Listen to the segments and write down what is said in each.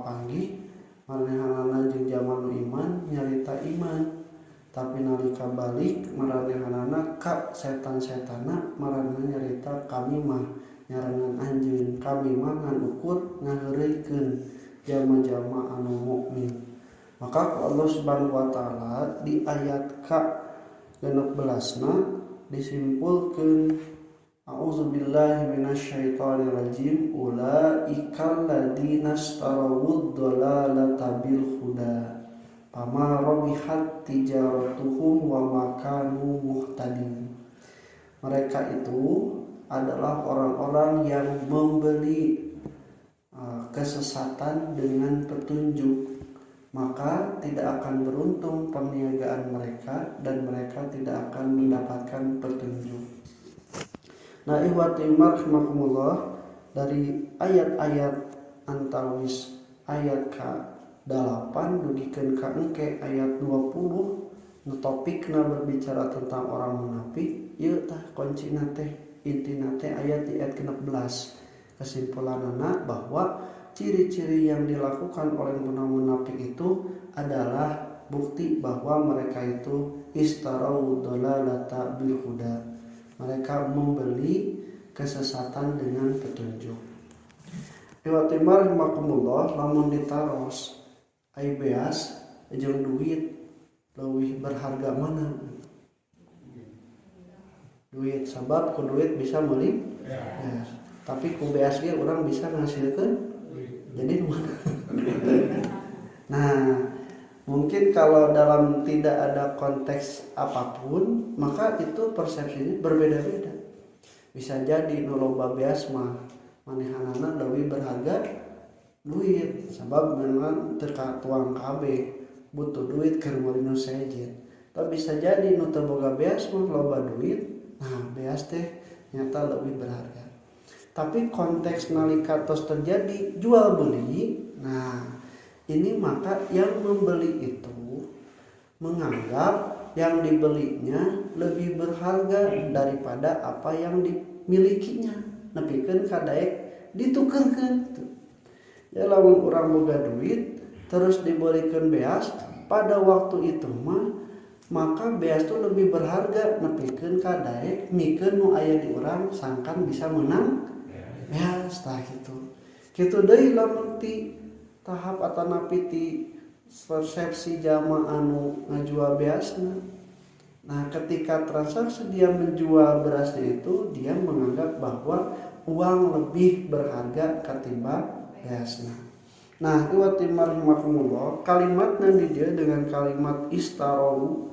papanggih maranehanana jeung jalma nu iman nyarita iman, tapi nalika balik maranehanana ka setan-setana maranehna nyarita kami mah nyarangan anjeun, kami mah ngan ukur ngaheureukeun jalma-jalma anu mukmin. Maka Allah Subhanahu wa taala di ayat ka-16 disimpulkeun a'udzubillahi minasyaitonirrajim ulaikal ladzina istarawud dhalalata bil huda fama rabihat tijaratuhum wa ma kanu muhtadin. Mereka itu adalah orang-orang yang membeli kesesatan dengan petunjuk, maka tidak akan beruntung perniagaan mereka dan mereka tidak akan mendapatkan petunjuk. Nah, ihwati rahimakumullah, dari ayat-ayat antawis ayat ke-8 dugikeun ka engke ayat 20 nu topikna berbicara tentang orang munafik, ieu tah kuncina teh intina teh ayat di ayat ke-16. Kesimpulanana bahwa ciri-ciri yang dilakukan oleh munafik itu adalah bukti bahwa mereka itu istarau dhalalata bil huda. Mereka membeli kesesatan dengan petunjuk. Iwatimar rahimakumullah, lamun ditaros ai beas jeung duit leuwih berharga mana? Duit, sabab ku duit bisa meuli ya. Tapi ku beas ge urang bisa ngasilkeun jadi mana? Nah, mungkin kalau dalam tidak ada konteks apapun, maka itu persepsinya berbeda-beda. Bisa jadi nu loba beas mah manehanana leuwih berharga duit, sabab memang teka tuang KB butuh duit keur meuli nu sejen. Tapi bisa jadi nu teu boga beas mah loba duit, nah beas teh nyata lebih berharga. Tapi konteks nalika tos terjadi jual beli, nah ini maka yang membeli itu menganggap yang dibelinya lebih berharga daripada apa yang dimilikinya, nepikeun ka daek ditukerkeun. Ya lamun urang boga duit terus dibelikeun beas, pada waktu itu maka beas itu lebih berharga nepikeun ka daek mikeun nu aya di urang sangkan bisa menang beas tah kitu. Kitu deui lamun ti tahap atanapi ti persepsi jalma anu ngajual beasna. Nah, ketika transaksi dia menjual berasnya itu, dia menganggap bahwa uang lebih berharga ketimbang beasna. Nah, iwati rahimakumullah, kalimatna di dia dengan kalimat istarau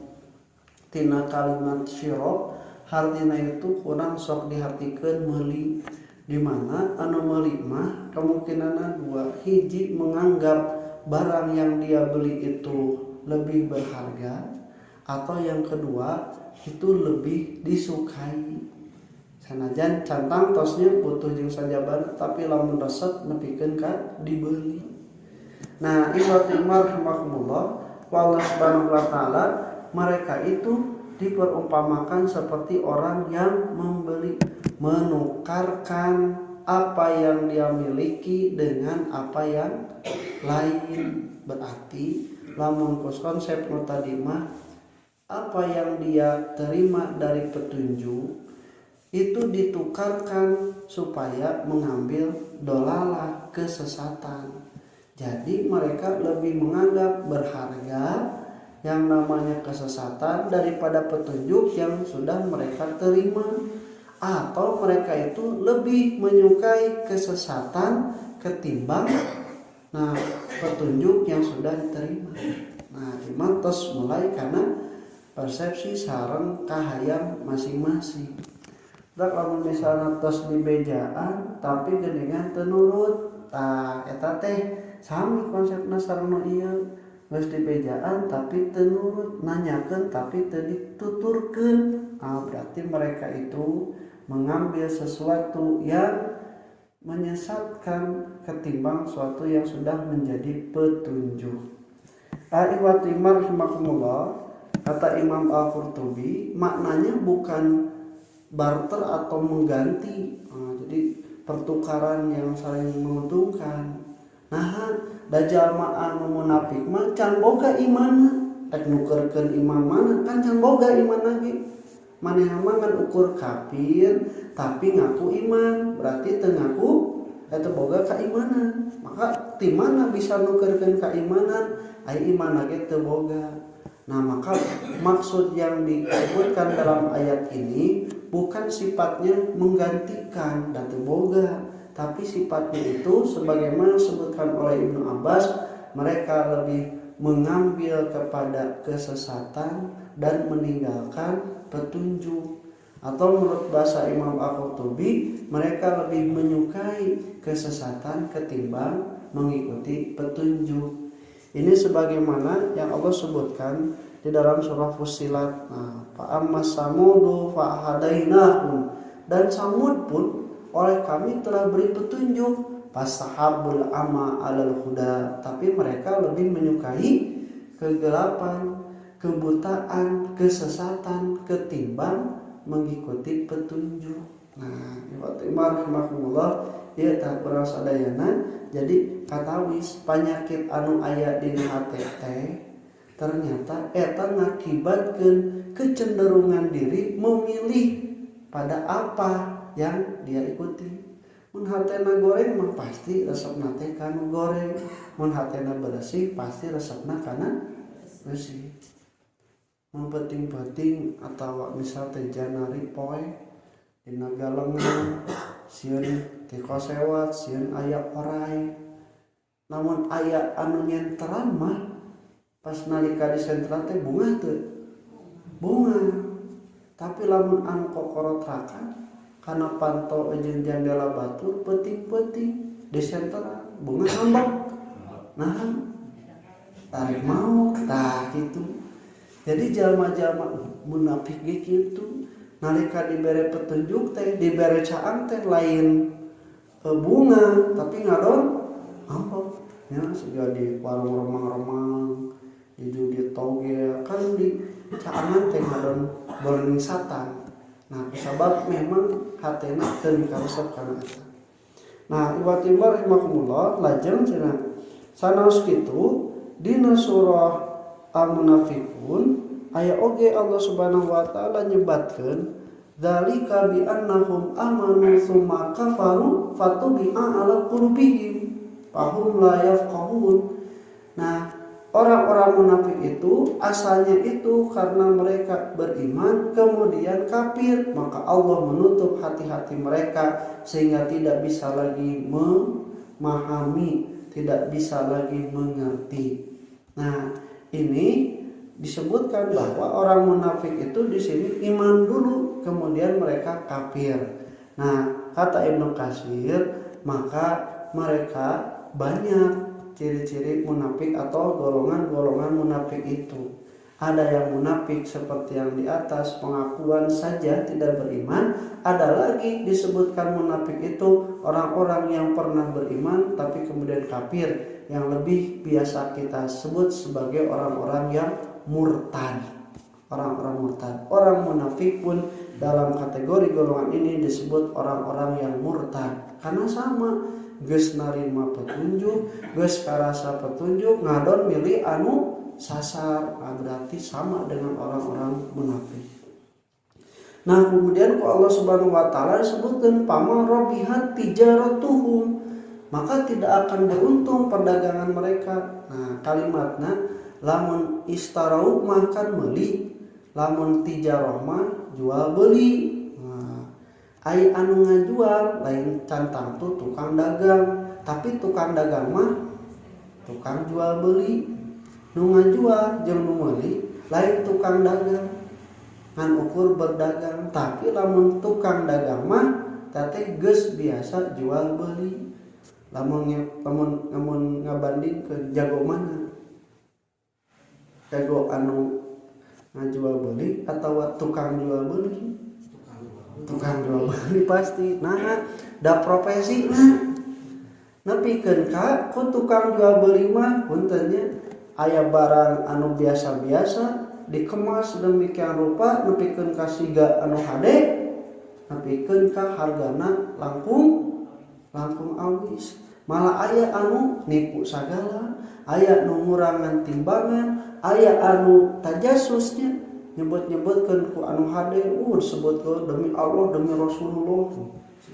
tina kalimat syirab, artina itu kurang sok dihartikeun meuli, di mana anu meuli mah kemungkinanna dua, hiji menganggap barang yang dia beli itu lebih berharga, atau yang kedua itu lebih disukai. Sanajan cantang tosnya butuh jeung sajaban, tapi lamun resep nepikeun ka dibeli. Nah, ikhwati rahimakumullah, Allah Subhanahu wa taala, mereka itu diperumpamakan seperti orang yang membeli, menukarkan apa yang dia miliki dengan apa yang lain. Berarti lamun konsep tadi mah apa yang dia terima dari petunjuk itu ditukarkan supaya mengambil dolalah kesesatan. Jadi mereka lebih menganggap berharga yang namanya kesesatan daripada petunjuk yang sudah mereka terima, atau mereka itu lebih menyukai kesesatan ketimbang petunjuk yang sudah diterima. Nah, iman tos mulai karena persepsi sareng kahayang masing-masing. Da lamun misalna tos dibejaan tapi geuningan teu nurut, tah eta teh sami konsepna sareng nu ieu. Geus dibejaan tapi teu nurut, nanyakeun tapi teu dituturkeun. Nah, berarti mereka itu mengambil sesuatu yang menyesatkan ketimbang sesuatu yang sudah menjadi petunjuk. Ikhwati rahimakumullah, kata Imam Al-Qurtubi, maknanya bukan barter atau mengganti, jadi pertukaran yang saling menguntungkan. Nah, da jalma anu munafik mah can boga imanna, rek nukerkeun iman mana kan can boga iman lagi. Manehna mah ngan ukur kafir tapi ngaku iman, berarti teu ngaku eta boga keimanan. Maka ti mana bisa nukerkeun keimanan, ai iman lagi teu boga. Nah, maka maksud yang disebutkan dalam ayat ini bukan sifatnya menggantikan dan teu boga, tapi sifatnya itu sebagaimana disebutkan oleh Ibnu Abbas, mereka lebih mengambil kepada kesesatan dan meninggalkan petunjuk. Atau menurut bahasa Imam Al-Qurtubi, mereka lebih menyukai kesesatan ketimbang mengikuti petunjuk. Ini sebagaimana yang Allah sebutkan di dalam surah Fussilat. Nah, fa ammas samudu fa hadainahum, dan Samud pun oleh kami telah beri petunjuk, fastahabul ama alal huda, tapi mereka lebih menyukai kegelapan, kebutaan, kesesatan ketimbang mengikuti petunjuk. Nah, rahimahullah ieu tah urang sadayana jadi katawis penyakit anu aya dina hate teh ternyata eta ngakibatkeun kecenderungan diri memilih pada apa yang dia ikuti. Mun hatena goreng mah pasti resepna teh kanu goreng, mun hatena bersih pasti resepna kana bersih. Mun penting-penting atawa misal teh janari poe dina galengan sieun teh kosewat sieun aya orai. Namun aya anu nyenteran mah pas nalika disentran teh bunga teu bunga, tapi lamun anu kokorotrakan kana panto jeung jandela batur penting-penting disentran bunga ngambek. Nah, tarik mau tah gitu. Jadi jalma-jalma munafik ge kitu, nalika dibere petunjuk teh dibere caang teh lain bunga tapi ngadon ngambek. Ya sudah di warung remang-remang di toge kan di caangan teh ngadon burning satan. Nah, sebab memang hatena teu mikaresep kana eta. Nah, iwatibar rahimakumullah lajeng cenah sanaos kitu dina surah Al-Munafiqun aya oge Allah Subhanahu wa taala nyebatkeun dzalika bi annahum amanu tsumma kafaru fatubi'a ala qulubihim fahum la yafqahun. Nah, orang-orang munafik itu asalnya itu karena mereka beriman kemudian kafir, maka Allah menutup hati-hati mereka sehingga tidak bisa lagi memahami, tidak bisa lagi mengerti. Nah, ini disebutkan bahwa orang munafik itu di sini iman dulu kemudian mereka kafir. Nah, kata Ibnu Katsir, maka mereka banyak ciri-ciri munafik atau golongan-golongan munafik itu. Ada yang munafik seperti yang di atas, pengakuan saja tidak beriman. Ada lagi disebutkan munafik itu orang-orang yang pernah beriman tapi kemudian kafir, yang lebih biasa kita sebut sebagai orang-orang yang murtad. Orang-orang murtad. Orang munafik pun dalam kategori golongan ini disebut orang-orang yang murtad. Karena sama, geus narima petunjuk, geus karasa petunjuk, ngadon milih anu sasar, berarti sama dengan orang-orang munafik. Nah, kemudian Allah Subhanahu wa taala disebutkan pama rabihat tijaratuhum, maka tidak akan beruntung perdagangan mereka. Nah, kalimatna lamun istarau makan beli, lamun tijarah mah jual beli. Ai anu ngajual lain cantang tuh tukang dagang, tapi tukang dagang mah tukang jual beli. Nu ngajual jeung nu meuli lain tukang dagang, ngan ukur berdagang. Tapi lamun tukang dagang mah teh geus biasa jual beli. Lamun ngabandingkeun jago mana? Jago anu ngajual beli atau tukang jual beli? Tukang jual beli pasti. Nah, da profesi nepikeun ka ku tukang jual beli mah punten nya aya barang anu biasa-biasa dikemas demikian rupa, nepikeun ka siga anu hade, nepikeun ka hargana langkung awis. malah aya anu nipu sagala, aya nu ngurangan timbangan, aya anu tajasusnya nyebut-nyebutkeun ku anu hade disebutkeun demi Allah demi Rasulullah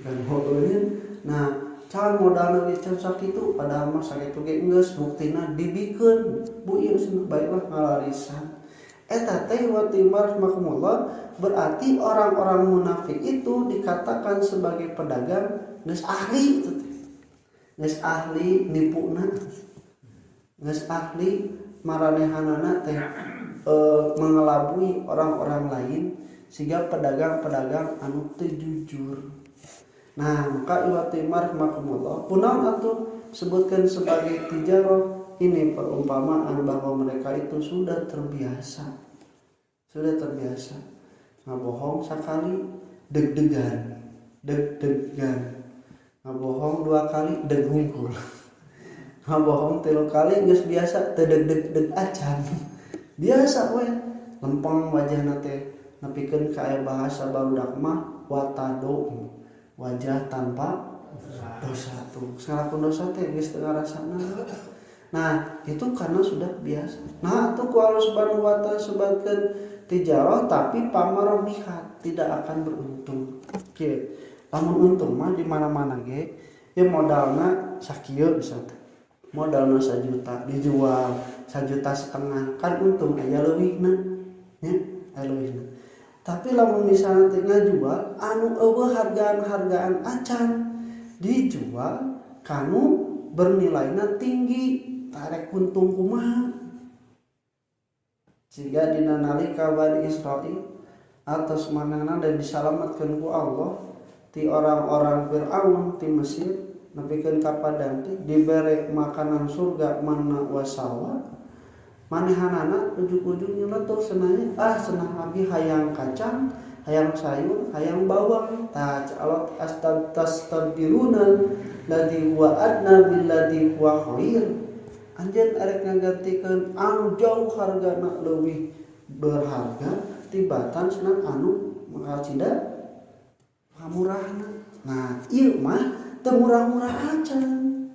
kan hoeunya. Nah can modalna we can sakitu padahal mah sakitu ge geus buktina dibikeun bu ieu baiklah ngalarisan. Eta teh wa timar makumullah berarti orang-orang munafik itu dikatakan sebagai pedagang geus ahli itu teh. Geus ahli nipuna. Geus ahli maranehanana teh mengelabui orang-orang lain sehingga pedagang-pedagang anu teu jujur. Nah, maka iwa timar makumullah kunaon atuh sebutkan sebagai tijarah. Ini perumpamaan bahwa mereka itu sudah terbiasa ngabohong sekali deg-degan, ngabohong 2 kali deg hungkul, ngabohong 3 kali geus biasa teu deg acan, biasa we lempeng wajahna teh nepikeun ka aya bahasa barudak mah watado, wajah tanpa dosa tuh salakun dosa teh geus teu ngarasana. Nah itu karena sudah biasa. Nah itu ku Allah subhanahu wa ta'ala sebutkan tijarah tapi pamarobihat tidak akan beruntung. Oke, lamun untung mah di mana-mana ge, ya modalna sakieu bisa teh. Modalna 1 juta dijual 1,5 juta kan untung aya leuwihna, nya aya leuwihna. Tapi lamun misalnya teh ngajual anu eueuh hargaan acan dijual kanu bernilainya tinggi tarek untung kumaha jika dina nalika Bani Israil atas manehna dan disalamatkeun ku Allah ti orang-orang Firaun ti Mesir nepikeun ka padang teh dibere makanan surga manna wa salwa manehanana ujug-ujug nyeletuk senanya senah abi hayang kacang hayang sayur hayang bawang ta'alat astagfiruna ladzi huwa adna billadzi huwa khair. Anjeun arek ngagantikeun anu jauh hargana leuwih berharga tibatan senang anu makacida pamurahna. Nah ieu mah teu murah-murah acan.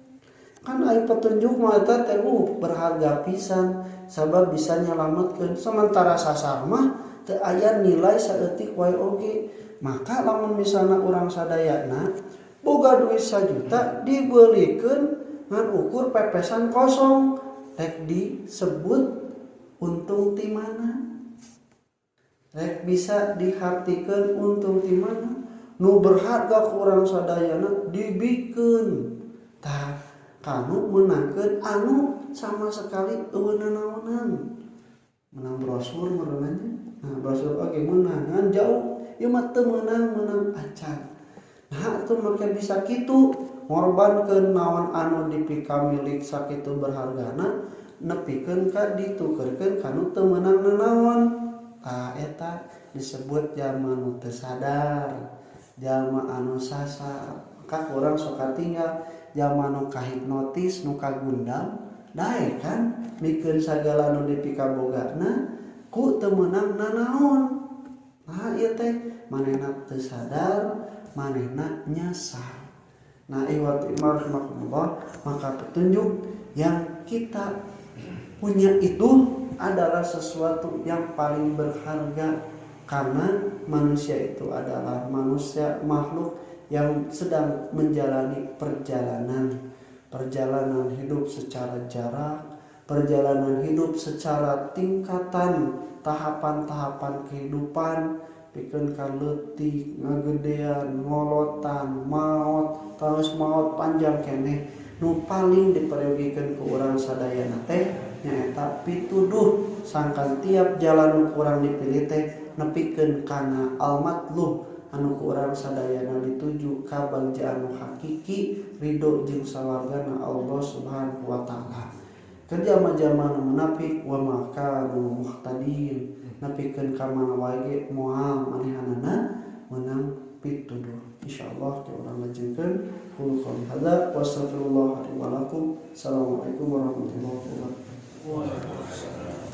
Kan aya petunjuk mah eta teh berharga pisan sabab bisa nyalametkeun sementara sasar mah teu aya nilai saeutik wae oge. Maka lamun misalna urang sadayana boga duit 1 juta dibelikeun ngan ukur pepesan kosong rek disebut untung ti mana, rek bisa dihartikeun untung ti mana nu berharga ku urang sadayana dibikeun tah kanu meunangkeun anu sama sekali eueuh nanaonan menang brosur merenanya. Nah brosur oge meunangan jauh ieu mah teu meunang acan. Nah atuh make bisa kitu ngorbankeun naon anu dipika milik sakitu berhargana nepikeun ka ditukeurkeun kanu teu meunang nanaon. Eta disebut jalma nu teu sadar, jalma anu sasar. Maka urang sok katinggal jalma nu kahipnotis nu kagundam dae kan mikeun sagala nu dipika bogana ku teu meunang nanaon. Nah ieu teh manehna teu sadar, manehna nyasar. Nah iwati marhamatullah maka petunjuk yang kita punya itu adalah sesuatu yang paling berharga karena manusia itu adalah manusia makhluk yang sedang menjalani perjalanan hidup secara jarak, perjalanan hidup secara tingkatan tahapan-tahapan kehidupan pikeun ka leutik, ngagedean, ngolotan, maot, terus maot panjang keneh nu paling diperyogikan ku urang sadayana teh nyaeta pituduh sangkan tiap jalan nu urang dipilih teh nepikeun kana al-matlub anu ku urang sadayana dituju ka bagja anu hakiki ridho jeung sawargana Allah Subhanahu wa taala. Kerja-jama munafik wa makanu muhtadin napikeun ka mana wae moal manehanana meunang pituduh. Insyaallah kita urang lajengkeun qul qouli hadza wa astaghfirullah li wa lakum. Assalamualaikum warahmatullahi wabarakatuh.